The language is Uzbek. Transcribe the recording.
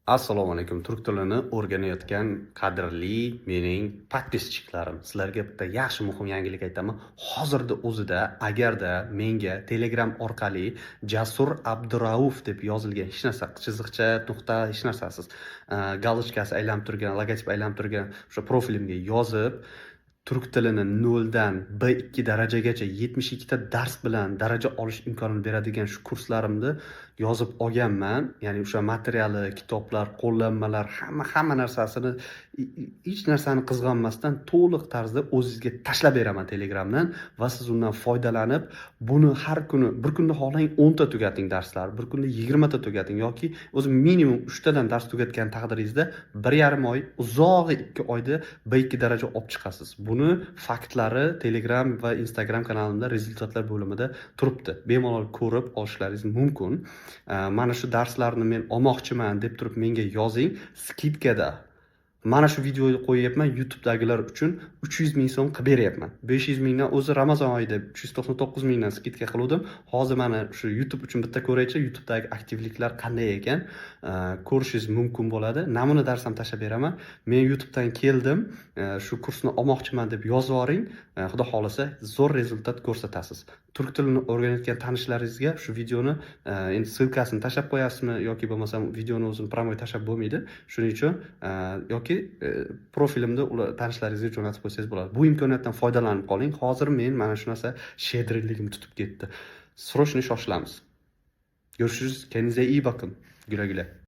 Assalomu alaykum. Turk tilini o'rganayotgan qadrli mening podpischiklarim. Sizlarga bitta yaxshi muhim yangilik aytaman. Hozirda o'zida agarda menga Telegram orqali Jasur Abdurauf deb yozilgan hech narsa, chiziqcha, nuqta, hech narsasiz, galochkasi aylanib turgan, logotip aylanib turgan o'sha profilimga yozib, turk tilini 0 dan B2 darajagacha 72 ta dars bilan daraja olish imkonini beradigan shu kurslarimni yozib olganman. Ya'ni o'sha materiali, kitoblar, qo'llanmalar, hamma narsasini hech narsani qizg'anmasdan to'liq tarzda o'zingizga tashlab beraman Telegramdan va siz undan foydalanib, buni har kuni, bir kunda xohlang 10 ta tugating darslar, bir kunda 20 ta tugating yoki o'zi minimum 3 tadan dars tugatgan taqdiringizda 1,5 oy, uzog'i 2 oyda B2 daraja olib chiqasiz. Buni faktlari Telegram va Instagram kanalimda rezultatlar bo'limida turibdi. Bemalol ko'rib olishlaringiz mumkin. Mana shu darslarni men olmoqchiman deb turib menga yozing. Skidkada mana shu videoni qo'yyapman, YouTube'dagilar uchun 300 ming so'm qilib beryapman. 500 mingdan o'zi Ramazon oyida 399 mingdan skidka qildim. Hozir mana shu YouTube uchun bitta ko'raychi, YouTube'dagi aktivliklar qanday ekan, ko'rishingiz mumkin bo'ladi. Namuna dars ham tashlab beraman. Men YouTube'dan keldim, shu kursni olmoqchiman deb yozib yuboring. Xudo xolasa zo'r rezultat ko'rsatasiz. Turk tilini o'rganayotgan tanishlaringizga shu videoni endi silkasini tashlab qo'yasizmi yoki bo'lmasam videoni o'zini promoy tashlab bo'lmaydi. Shuning uchun yoki profilimda ular tanishlaringizga jo'natib qo'ysangiz bo'ladi. Bu imkoniyatdan foydalanib qoling. Hozir men mana shu narsa shedringligim tutib ketdi. Срочно shoshilamiz. Görüşürüz. Kendinize iyi bakın. Güle güle.